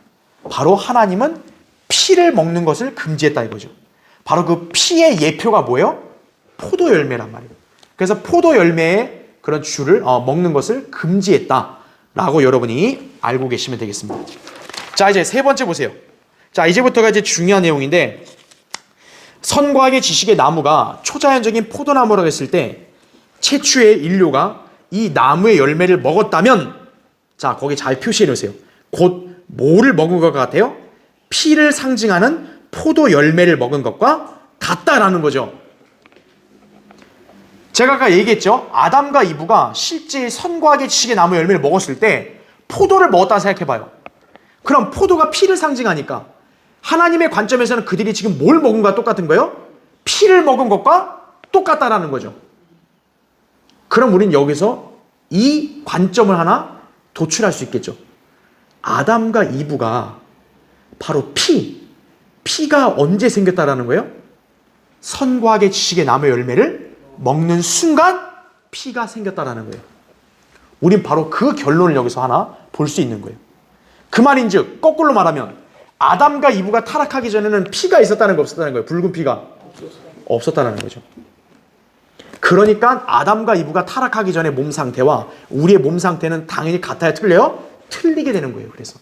바로 하나님은 피를 먹는 것을 금지했다 이거죠. 바로 그 피의 예표가 뭐예요? 포도 열매란 말이에요. 그래서 포도 열매의 그런 주를 먹는 것을 금지했다라고 여러분이 알고 계시면 되겠습니다. 자, 이제 세 번째 보세요. 자, 이제부터가 이제 중요한 내용인데 선과 악의 지식의 나무가 초자연적인 포도나무라고 했을 때 최초의 인류가 이 나무의 열매를 먹었다면 자, 거기 잘 표시해 놓으세요. 곧 뭐를 먹은 것 같아요? 피를 상징하는 포도 열매를 먹은 것과 같다라는 거죠. 제가 아까 얘기했죠. 아담과 이브가 실제 선과 악의 지식의 나무 열매를 먹었을 때 포도를 먹었다고 생각해봐요. 그럼 포도가 피를 상징하니까 하나님의 관점에서는 그들이 지금 뭘 먹은 것과 똑같은 거예요? 피를 먹은 것과 똑같다라는 거죠. 그럼 우린 여기서 이 관점을 하나 도출할 수 있겠죠. 아담과 이브가 바로 피가 언제 생겼다라는 거예요? 선과 악의 지식의 나무의 열매를 먹는 순간 피가 생겼다라는 거예요. 우린 바로 그 결론을 여기서 하나 볼 수 있는 거예요. 그 말인즉 거꾸로 말하면 아담과 이브가 타락하기 전에는 피가 있었다는 거 없었다는 거예요. 붉은 피가 없었다는 거죠. 그러니까 아담과 이브가 타락하기 전에 몸 상태와 우리의 몸 상태는 당연히 같아야 틀려요? 틀리게 되는 거예요. 그래서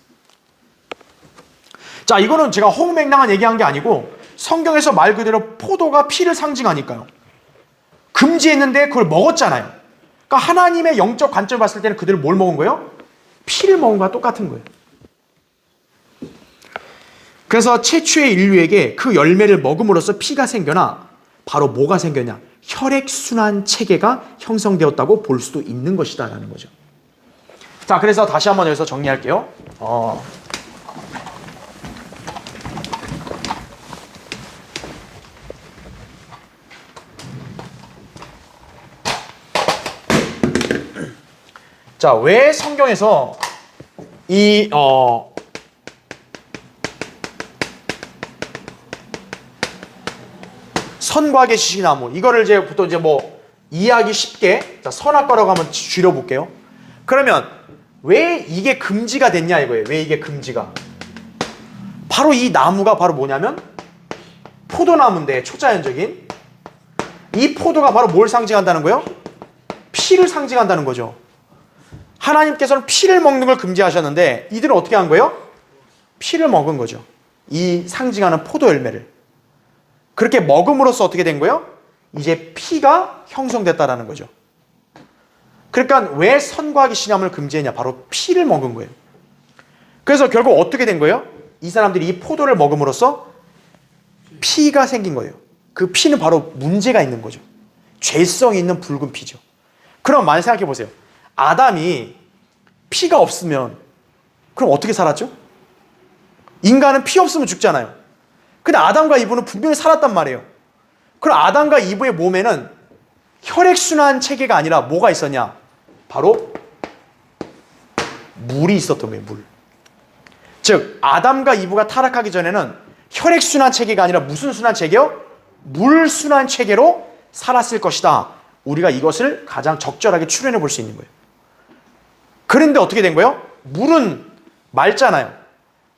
자, 이거는 제가 허무맹랑한 얘기한 게 아니고 성경에서 말 그대로 포도가 피를 상징하니까요. 금지했는데 그걸 먹었잖아요. 그러니까 하나님의 영적 관점을 봤을 때는 그들은 뭘 먹은 거예요? 피를 먹은 거와 똑같은 거예요. 그래서 최초의 인류에게 그 열매를 먹음으로써 피가 생겨나 바로 뭐가 생겼냐? 혈액순환 체계가 형성되었다고 볼 수도 있는 것이다라는 거죠. 자, 그래서 다시 한번 여기서 정리할게요. 자, 왜 성경에서 이 선과 악의 지식의 나무 이거를 이제 보통 이제 뭐 이해하기 쉽게 자, 선악과라고 한번 줄여볼게요. 그러면 왜 이게 금지가 됐냐 이거예요. 왜 이게 금지가? 바로 이 나무가 바로 뭐냐면 포도나무인데 초자연적인 이 포도가 바로 뭘 상징한다는 거예요? 피를 상징한다는 거죠. 하나님께서는 피를 먹는 걸 금지하셨는데 이들은 어떻게 한 거예요? 피를 먹은 거죠. 이 상징하는 포도 열매를. 그렇게 먹음으로써 어떻게 된 거예요? 이제 피가 형성됐다라는 거죠. 그러니까 왜 선과 악의 신념을 금지했냐? 바로 피를 먹은 거예요. 그래서 결국 어떻게 된 거예요? 이 사람들이 이 포도를 먹음으로써 피가 생긴 거예요. 그 피는 바로 문제가 있는 거죠. 죄성이 있는 붉은 피죠. 그럼 많이 생각해 보세요. 아담이 피가 없으면 그럼 어떻게 살았죠? 인간은 피 없으면 죽잖아요. 근데 아담과 이브는 분명히 살았단 말이에요. 그럼 아담과 이브의 몸에는 혈액순환 체계가 아니라 뭐가 있었냐? 바로 물이 있었던 거예요. 물. 즉 아담과 이브가 타락하기 전에는 혈액순환 체계가 아니라 무슨 순환 체계요? 물순환 체계로 살았을 것이다. 우리가 이것을 가장 적절하게 추론해 볼 수 있는 거예요. 그런데 어떻게 된 거예요? 물은 맑잖아요.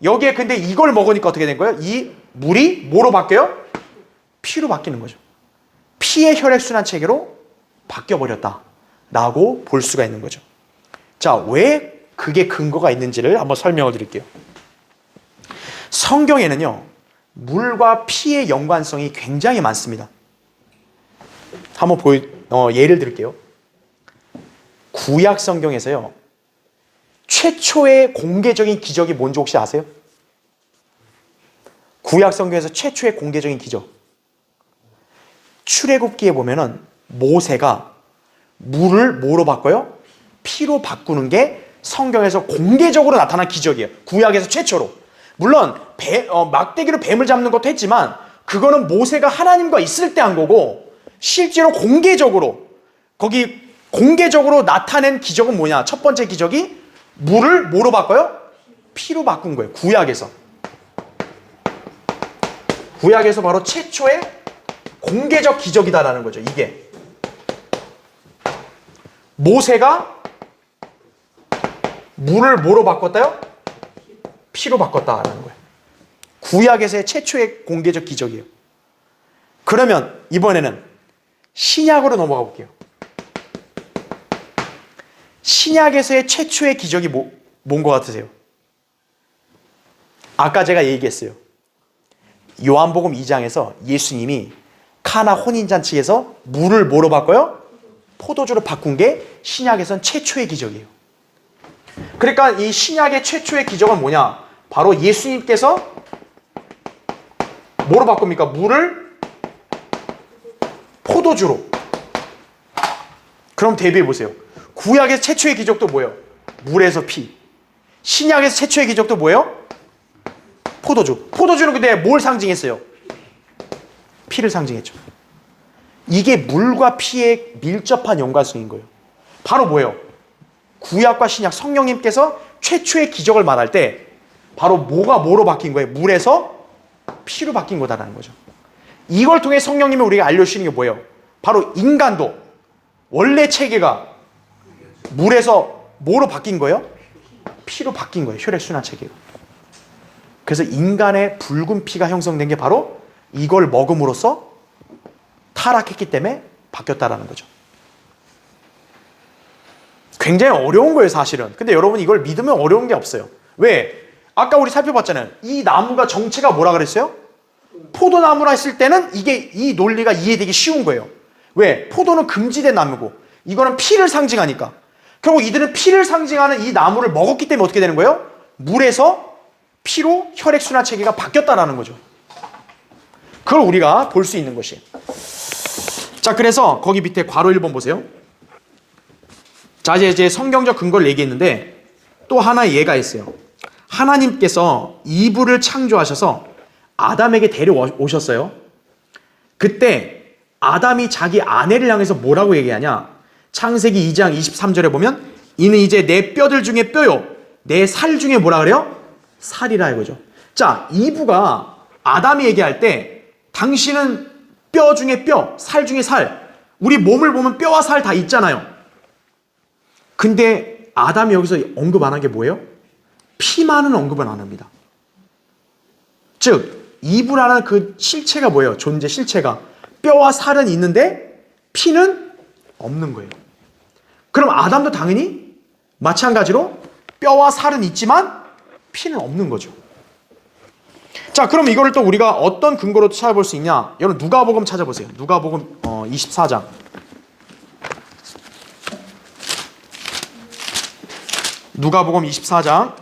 여기에 근데 이걸 먹으니까 어떻게 된 거예요? 이 물이 뭐로 바뀌어요? 피로 바뀌는 거죠. 피의 혈액순환 체계로 바뀌어버렸다라고 볼 수가 있는 거죠. 자, 왜 그게 근거가 있는지를 한번 설명을 드릴게요. 성경에는요, 물과 피의 연관성이 굉장히 많습니다. 한번 예를 들게요. 구약 성경에서요, 최초의 공개적인 기적이 뭔지 혹시 아세요? 구약 성경에서 최초의 공개적인 기적. 출애굽기에 보면은 모세가 물을 뭐로 바꿔요? 피로 바꾸는 게 성경에서 공개적으로 나타난 기적이에요. 구약에서 최초로. 물론 막대기로 뱀을 잡는 것도 했지만 그거는 모세가 하나님과 있을 때 한 거고 실제로 공개적으로 거기 공개적으로 나타낸 기적은 뭐냐? 첫 번째 기적이 물을 뭐로 바꿔요? 피로 바꾼 거예요. 구약에서. 구약에서 바로 최초의 공개적 기적이다라는 거죠. 이게. 모세가 물을 뭐로 바꿨다요? 피로 바꿨다라는 거예요. 구약에서의 최초의 공개적 기적이에요. 그러면 이번에는 신약으로 넘어가 볼게요. 신약에서의 최초의 기적이 뭔 것 같으세요? 아까 제가 얘기했어요. 요한복음 2장에서 예수님이 카나 혼인잔치에서 물을 뭐로 바꿔요? 포도주로 바꾼 게 신약에선 최초의 기적이에요. 그러니까 이 신약의 최초의 기적은 뭐냐? 바로 예수님께서 뭐로 바꿉니까? 물을 포도주로. 그럼 대비해 보세요. 구약의 최초의 기적도 뭐예요? 물에서 피. 신약에서 최초의 기적도 뭐예요? 포도주. 포도주는 근데 뭘 상징했어요? 피를 상징했죠. 이게 물과 피의 밀접한 연관성인 거예요. 바로 뭐예요? 구약과 신약 성령님께서 최초의 기적을 말할 때 바로 뭐가 뭐로 바뀐 거예요? 물에서 피로 바뀐 거다라는 거죠. 이걸 통해 성령님이 우리가 알려주시는 게 뭐예요? 바로 인간도 원래 체계가 물에서 뭐로 바뀐 거예요? 피로 바뀐 거예요. 혈액순환 체계가. 그래서 인간의 붉은 피가 형성된 게 바로 이걸 먹음으로써 타락했기 때문에 바뀌었다라는 거죠. 굉장히 어려운 거예요, 사실은. 근데 여러분 이걸 믿으면 어려운 게 없어요. 왜? 아까 우리 살펴봤잖아요. 이 나무가 정체가 뭐라 그랬어요? 포도나무라 했을 때는 이 논리가 이해되기 쉬운 거예요. 왜? 포도는 금지된 나무고 이거는 피를 상징하니까. 결국 이들은 피를 상징하는 이 나무를 먹었기 때문에 어떻게 되는 거예요? 물에서 피로 혈액순환 체계가 바뀌었다라는 거죠. 그걸 우리가 볼 수 있는 것이에요. 자, 그래서 거기 밑에 괄호 1번 보세요. 자, 이제 성경적 근거를 얘기했는데 또 하나의 예가 있어요. 하나님께서 이브를 창조하셔서 아담에게 데려오셨어요. 그때 아담이 자기 아내를 향해서 뭐라고 얘기하냐? 창세기 2장 23절에 보면 이는 이제 내 뼈들 중에 뼈요 내 살 중에 뭐라 그래요? 살이라 이거죠. 자, 이브가 아담이 얘기할 때 당신은 뼈 중에 뼈, 살 중에 살. 우리 몸을 보면 뼈와 살 다 있잖아요. 근데 아담이 여기서 언급 안 한 게 뭐예요? 피만은 언급은 안 합니다. 즉 이브라는 그 실체가 뭐예요? 존재 실체가 뼈와 살은 있는데 피는 없는 거예요. 그럼 아담도 당연히 마찬가지로 뼈와 살은 있지만 피는 없는 거죠. 자, 그럼 이거를 또 우리가 어떤 근거로 찾아볼 수 있냐? 여러분 누가복음 찾아보세요. 누가복음 24장. 누가복음 24장.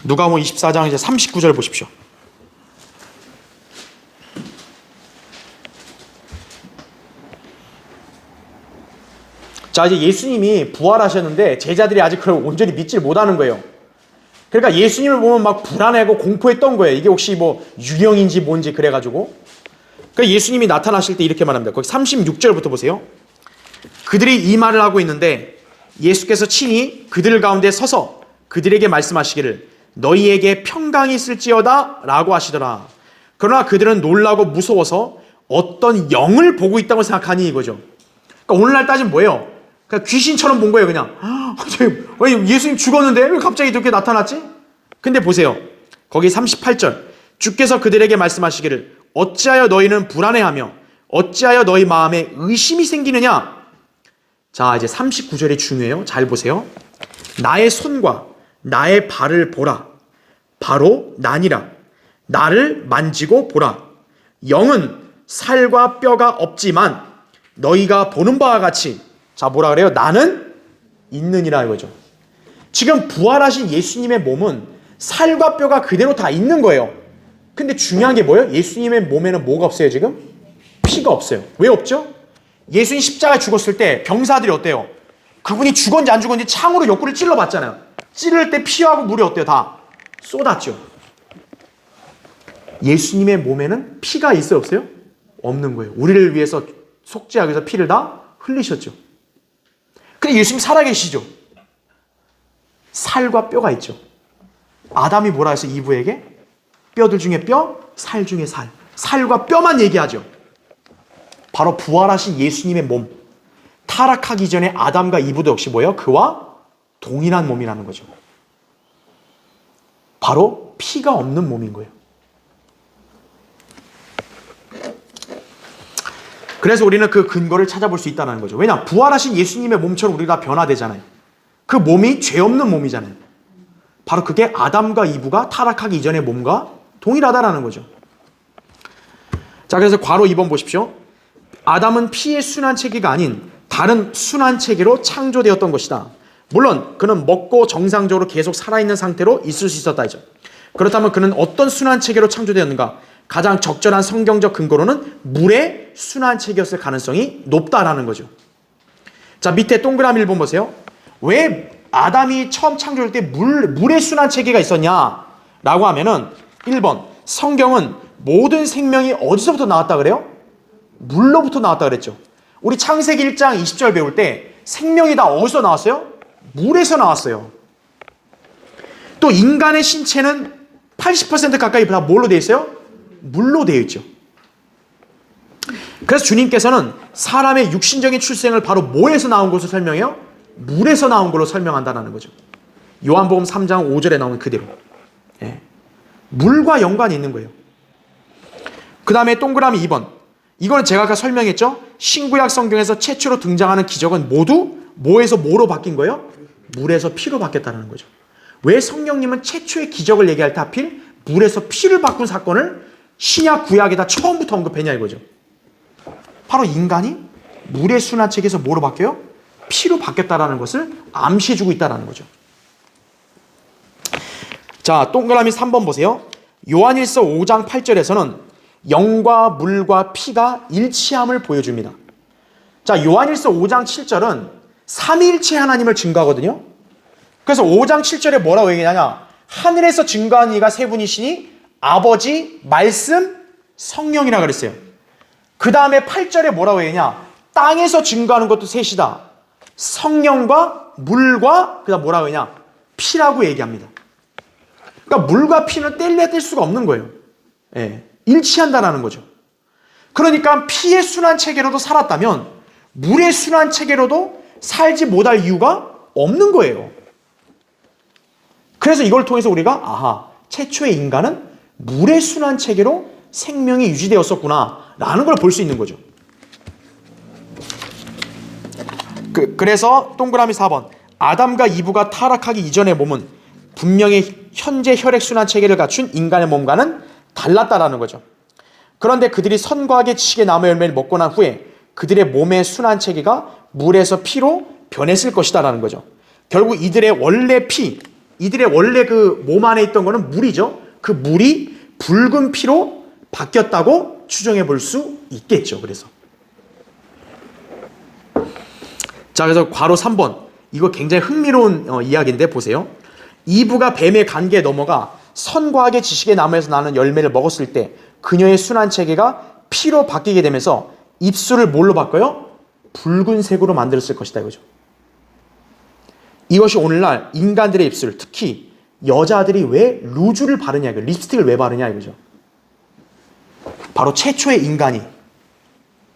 누가복음 24장 이제 39절 보십시오. 자, 이제 예수님이 부활하셨는데 제자들이 아직 그걸 온전히 믿질 못하는 거예요. 그러니까 예수님을 보면 막 불안해하고 공포했던 거예요. 이게 혹시 뭐 유령인지 뭔지 그래가지고. 그러니까 예수님이 나타나실 때 이렇게 말합니다. 거기 36절부터 보세요. 그들이 이 말을 하고 있는데 예수께서 친히 그들 가운데 서서 그들에게 말씀하시기를 너희에게 평강이 있을지어다 라고 하시더라. 그러나 그들은 놀라고 무서워서 어떤 영을 보고 있다고 생각하니 이거죠. 그러니까 오늘날 따지면 뭐예요? 그냥 귀신처럼 본 거예요. 그냥 예수님 죽었는데 왜 갑자기 이렇게 나타났지? 근데 보세요. 거기 38절 주께서 그들에게 말씀하시기를 어찌하여 너희는 불안해하며 어찌하여 너희 마음에 의심이 생기느냐? 자, 이제 39절이 중요해요. 잘 보세요. 나의 손과 나의 발을 보라. 바로 나니라. 나를 만지고 보라. 영은 살과 뼈가 없지만 너희가 보는 바와 같이 자, 뭐라 그래요? 나는 있느니라 이거죠. 지금 부활하신 예수님의 몸은 살과 뼈가 그대로 다 있는 거예요. 근데 중요한 게 뭐예요? 예수님의 몸에는 뭐가 없어요 지금? 피가 없어요. 왜 없죠? 예수님 십자가에 죽었을 때 병사들이 어때요? 그분이 죽었는지 안 죽었는지 창으로 옆구리를 찔러봤잖아요. 찌를 때 피하고 물이 어때요? 다 쏟았죠. 예수님의 몸에는 피가 있어요 없어요? 없는 거예요. 우리를 위해서 속죄하기 위해서 피를 다 흘리셨죠. 근데 예수님 살아계시죠. 살과 뼈가 있죠. 아담이 뭐라 해서 이브에게? 뼈들 중에 뼈, 살 중에 살. 살과 뼈만 얘기하죠. 바로 부활하신 예수님의 몸. 타락하기 전에 아담과 이브도 역시 뭐예요? 그와 동일한 몸이라는 거죠. 바로 피가 없는 몸인 거예요. 그래서 우리는 그 근거를 찾아볼 수 있다는 거죠. 왜냐? 부활하신 예수님의 몸처럼 우리가 변화되잖아요. 그 몸이 죄 없는 몸이잖아요. 바로 그게 아담과 이브가 타락하기 이전의 몸과 동일하다라는 거죠. 자, 그래서 괄호 2번 보십시오. 아담은 피의 순환 체계가 아닌 다른 순환 체계로 창조되었던 것이다. 물론 그는 먹고 정상적으로 계속 살아있는 상태로 있을 수 있었다 이죠. 그렇다면 그는 어떤 순환 체계로 창조되었는가? 가장 적절한 성경적 근거로는 물의 순환 체계였을 가능성이 높다라는 거죠. 자, 밑에 동그라미 1번 보세요. 왜 아담이 처음 창조될 때 물의 순환 체계가 있었냐? 라고 하면은 1번, 성경은 모든 생명이 어디서부터 나왔다 그래요? 물로부터 나왔다 그랬죠. 우리 창세기 1장 20절 배울 때 생명이 다 어디서 나왔어요? 물에서 나왔어요. 또 인간의 신체는 80% 가까이 다 뭘로 되어 있어요? 물로 되어 있죠. 그래서 주님께서는 사람의 육신적인 출생을 바로 뭐에서 나온 것을 설명해요? 물에서 나온 걸로 설명한다는 거죠. 요한복음 3장 5절에 나오는 그대로. 예. 물과 연관이 있는 거예요. 그 다음에 동그라미 2번. 이거는 제가 아까 설명했죠. 신구약 성경에서 최초로 등장하는 기적은 모두 뭐에서 뭐로 바뀐 거예요? 물에서 피로 바뀌었다는 거죠. 왜 성령님은 최초의 기적을 얘기할 때 하필 물에서 피를 바꾼 사건을 신약 구약에다 처음부터 언급했냐 이거죠. 바로 인간이 물의 순환체계에서 뭐로 바뀌어요? 피로 바뀌었다는 것을 암시해주고 있다는 거죠. 자, 동그라미 3번 보세요. 요한일서 5장 8절에서는 영과 물과 피가 일치함을 보여줍니다. 자, 요한일서 5장 7절은 삼위일체 하나님을 증거하거든요. 그래서 5장 7절에 뭐라고 얘기하냐? 하늘에서 증거한 이가 세 분이시니 아버지, 말씀, 성령이라 그랬어요. 그 다음에 8절에 뭐라고 얘기하냐? 땅에서 증거하는 것도 셋이다. 성령과 물과 그다음 뭐라고 하냐? 피라고 얘기합니다. 그러니까 물과 피는 뗄래야 뗄 수가 없는 거예요. 예, 일치한다는 거죠. 그러니까 피의 순환 체계로도 살았다면 물의 순환 체계로도 살지 못할 이유가 없는 거예요. 그래서 이걸 통해서 우리가 아하, 최초의 인간은 물의 순환 체계로 생명이 유지되었었구나 라는 걸 볼 수 있는 거죠. 그래서 동그라미 4번. 아담과 이브가 타락하기 이전의 몸은 분명히 현재 혈액순환 체계를 갖춘 인간의 몸과는 달랐다라는 거죠. 그런데 그들이 선과 악의 지식의 나무 열매를 먹고 난 후에 그들의 몸의 순환 체계가 물에서 피로 변했을 것이다라는 거죠. 결국 이들의 원래 피, 이들의 원래 그 몸 안에 있던 거는 물이죠. 그 물이 붉은 피로 바뀌었다고 추정해 볼 수 있겠죠. 그래서 자, 그래서 괄호 3번. 이거 굉장히 흥미로운 이야기인데 보세요. 이브가 뱀의 관계에 넘어가 선과 악의 지식의 나무에서 나는 열매를 먹었을 때 그녀의 순환 체계가 피로 바뀌게 되면서 입술을 뭘로 바꿔요? 붉은색으로 만들었을 것이다 이거죠. 이것이 오늘날 인간들의 입술, 특히 여자들이 왜 루즈를 바르냐, 립스틱을 왜 바르냐 이거죠. 바로 최초의 인간이,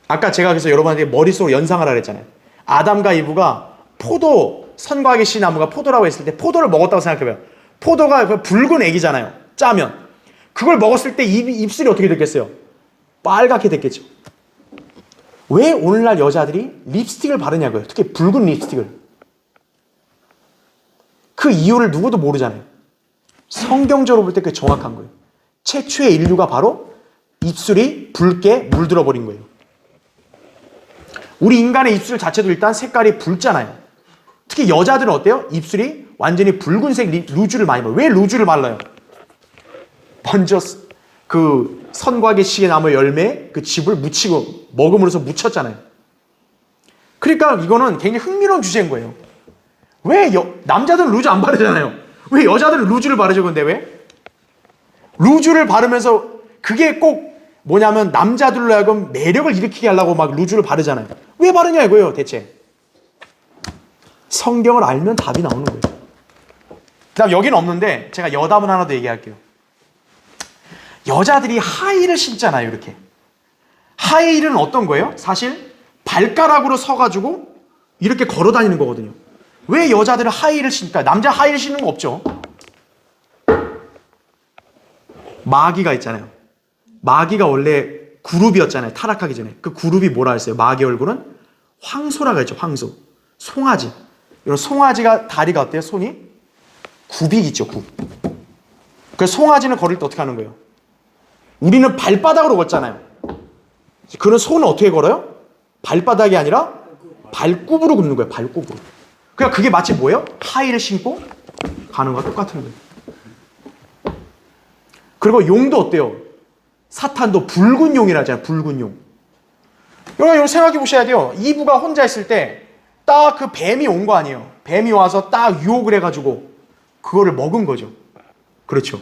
아까 제가 그래서 여러분한테 머릿속으로 연상하라 그랬잖아요. 아담과 이브가 포도, 선과 악의 씨 나무가 포도라고 했을 때 포도를 먹었다고 생각해봐요. 포도가 붉은 액이잖아요. 짜면. 그걸 먹었을 때 입술이 어떻게 됐겠어요? 빨갛게 됐겠죠. 왜 오늘날 여자들이 립스틱을 바르냐고요. 특히 붉은 립스틱을. 그 이유를 누구도 모르잖아요. 성경적으로 볼 때 그게 정확한 거예요. 최초의 인류가 바로 입술이 붉게 물들어 버린 거예요. 우리 인간의 입술 자체도 일단 색깔이 붉잖아요. 특히 여자들은 어때요? 입술이 완전히 붉은색 루즈를 많이 발라요. 왜 루즈를 발라요? 먼저 그 선과 악의 지식의 나무 열매 그 즙을 묻히고 먹음으로써 묻혔잖아요. 그러니까 이거는 굉장히 흥미로운 주제인 거예요. 왜 남자들은 루즈 안 바르잖아요. 왜 여자들은 루즈를 바르죠? 근데 왜? 루즈를 바르면서 그게 꼭 뭐냐면 남자들로 하여금 매력을 일으키게 하려고 막 루즈를 바르잖아요. 왜 바르냐 이거예요 대체. 성경을 알면 답이 나오는 거예요. 그 다음 여기는 없는데 제가 여담은 하나 더 얘기할게요. 여자들이 하이힐을 신잖아요. 이렇게. 하이힐은 어떤 거예요? 사실 발가락으로 서가지고 이렇게 걸어 다니는 거거든요. 왜 여자들은 하이힐을 신을까요? 남자 하이힐 신는 거 없죠. 마귀가 있잖아요. 마귀가 원래 그룹이었잖아요. 타락하기 전에. 그 그룹이 뭐라 했어요? 마귀 얼굴은 황소라고 했죠. 황소. 송아지. 이런 송아지가 다리가 어때요? 손이? 굽이 있죠. 굽. 그래서 송아지는 걸을 때 어떻게 하는 거예요? 우리는 발바닥으로 걷잖아요. 그는 손을 어떻게 걸어요? 발바닥이 아니라 발굽으로 굽는 거예요. 발굽으로. 그러니까 그게 마치 뭐예요? 하이를 신고 가는 거와 똑같은 거예요. 그리고 용도 어때요? 사탄도 붉은 용이라 하잖아요. 붉은 용. 여러분 생각해 보셔야 돼요. 이브가 혼자 있을 때 딱 그 뱀이 온 거 아니에요. 뱀이 와서 딱 유혹을 해가지고 그거를 먹은 거죠. 그렇죠.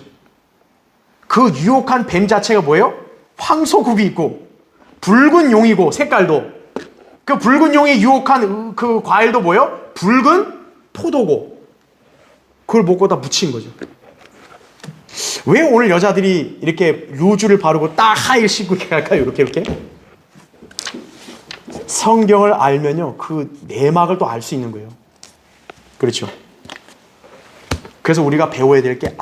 그 유혹한 뱀 자체가 뭐예요? 황소굽이 있고 붉은 용이고 색깔도 그 붉은 용이 유혹한 그 과일도 뭐예요? 붉은 포도고 그걸 먹고 다 묻힌 거죠. 왜 오늘 여자들이 이렇게 루즈를 바르고 딱 하이를 신고 이렇게 할까요? 이렇게 성경을 알면요 그 내막을 또 알 수 있는 거예요. 그렇죠. 그래서 우리가 배워야 될 게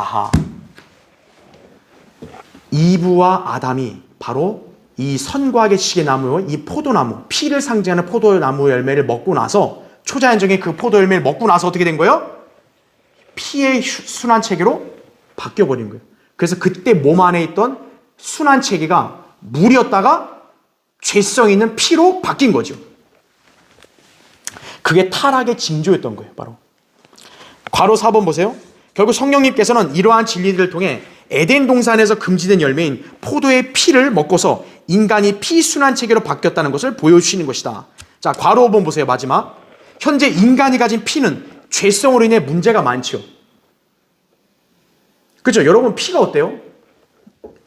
이브와 아담이 바로 이 선과 악의 지식의 나무, 이 포도나무, 피를 상징하는 포도나무 열매를 먹고 나서 초자연적인 그 포도 열매를 먹고 나서 어떻게 된 거예요? 피의 순환 체계로 바뀌어버린 거예요. 그래서 그때 몸 안에 있던 순환 체계가 물이었다가 죄성 있는 피로 바뀐 거죠. 그게 타락의 징조였던 거예요. 바로 괄호 4번 보세요. 결국 성령님께서는 이러한 진리들을 통해 에덴 동산에서 금지된 열매인 포도의 피를 먹고서 인간이 피순환 체계로 바뀌었다는 것을 보여주시는 것이다. 자, 괄호 5번 보세요. 마지막. 현재 인간이 가진 피는 죄성으로 인해 문제가 많죠. 그렇죠? 여러분 피가 어때요?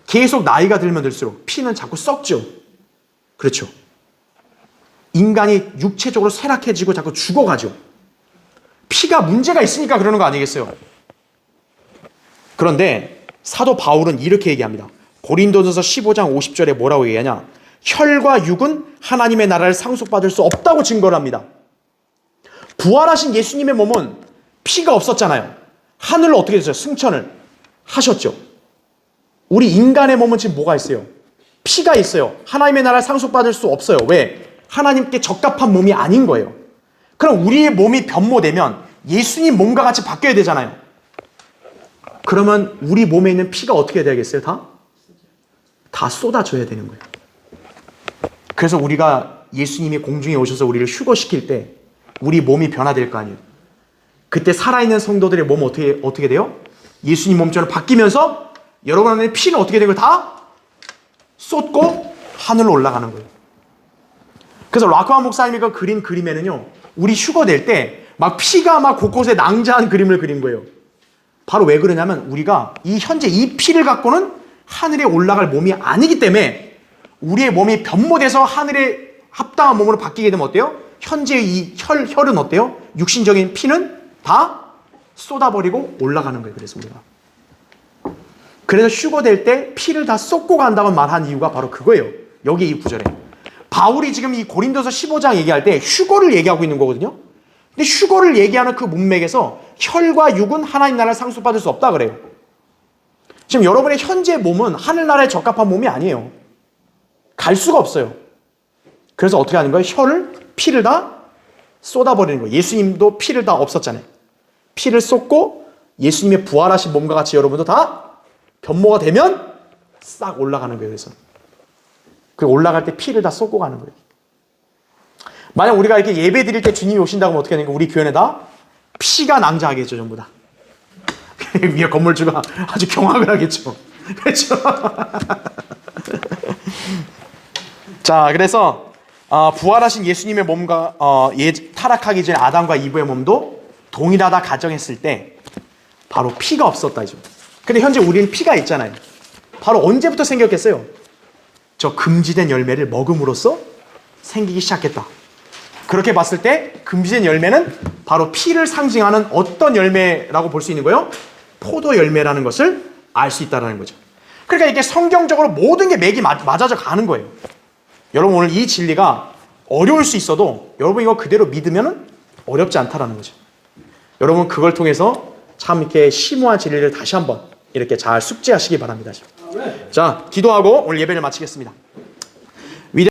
계속 나이가 들면 들수록 피는 자꾸 썩죠. 그렇죠? 인간이 육체적으로 쇠락해지고 자꾸 죽어가죠. 피가 문제가 있으니까 그러는 거 아니겠어요? 그런데 사도 바울은 이렇게 얘기합니다. 고린도전서 15장 50절에 뭐라고 얘기하냐? 혈과 육은 하나님의 나라를 상속받을 수 없다고 증거를 합니다. 부활하신 예수님의 몸은 피가 없었잖아요. 하늘로 어떻게 됐어요? 승천을 하셨죠. 우리 인간의 몸은 지금 뭐가 있어요? 피가 있어요. 하나님의 나라를 상속받을 수 없어요. 왜? 하나님께 적합한 몸이 아닌 거예요. 그럼 우리의 몸이 변모되면 예수님 몸과 같이 바뀌어야 되잖아요. 그러면 우리 몸에 있는 피가 어떻게 되겠어요? 다 쏟아져야 되는 거예요. 그래서 우리가 예수님이 공중에 오셔서 우리를 휴거시킬 때 우리 몸이 변화될 거 아니에요. 그때 살아있는 성도들의 몸은 어떻게 돼요? 예수님 몸처럼 바뀌면서 여러분의 피는 어떻게 되는 거예요? 다 쏟고 하늘로 올라가는 거예요. 그래서 라크만 목사님이 그 그린 그림에는요, 우리 휴거될 때 막 피가 막 곳곳에 낭자한 그림을 그린 거예요. 바로 왜 그러냐면 우리가 현재 이 피를 갖고는 하늘에 올라갈 몸이 아니기 때문에 우리의 몸이 변모돼서 하늘에 합당한 몸으로 바뀌게 되면 어때요? 현재 이 혈은 어때요? 육신적인 피는 다 쏟아버리고 올라가는 거예요. 그래서 우리가. 그래서 휴거될 때 피를 다 쏟고 간다고 말한 이유가 바로 그거예요. 여기 이 구절에. 바울이 지금 이 고린도서 15장 얘기할 때 휴거를 얘기하고 있는 거거든요. 근데 휴거를 얘기하는 그 문맥에서 혈과 육은 하나님 나라를 상속받을 수 없다 그래요. 지금 여러분의 현재 몸은 하늘나라에 적합한 몸이 아니에요. 갈 수가 없어요. 그래서 어떻게 하는 거예요? 피를 다 쏟아버리는 거예요. 예수님도 피를 다 없었잖아요. 피를 쏟고 예수님의 부활하신 몸과 같이 여러분도 다 변모가 되면 싹 올라가는 거예요. 그래서 그 올라갈 때 피를 다 쏟고 가는 거예요. 만약 우리가 이렇게 예배 드릴 때 주님이 오신다고 하면 어떻게 되는 거예요? 우리 교회에다 피가 낭자하겠죠. 전부 다. 위에 건물주가 아주 경악을 하겠죠. 그렇죠? 자, 그래서 부활하신 예수님의 몸과 타락하기 전에 아담과 이브의 몸도 동일하다 가정했을 때 바로 피가 없었다죠. 근데 현재 우리는 피가 있잖아요. 바로 언제부터 생겼겠어요? 저 금지된 열매를 먹음으로써 생기기 시작했다. 그렇게 봤을 때 금지된 열매는 바로 피를 상징하는 어떤 열매라고 볼 수 있는 거예요? 포도 열매라는 것을 알 수 있다는 거죠. 그러니까 이게 성경적으로 모든 게 맥이 맞아져 가는 거예요. 여러분 오늘 이 진리가 어려울 수 있어도 여러분 이거 그대로 믿으면 어렵지 않다라는 거죠. 여러분 그걸 통해서 참 이렇게 심오한 진리를 다시 한번 이렇게 잘 숙지하시기 바랍니다. 자, 기도하고 오늘 예배를 마치겠습니다.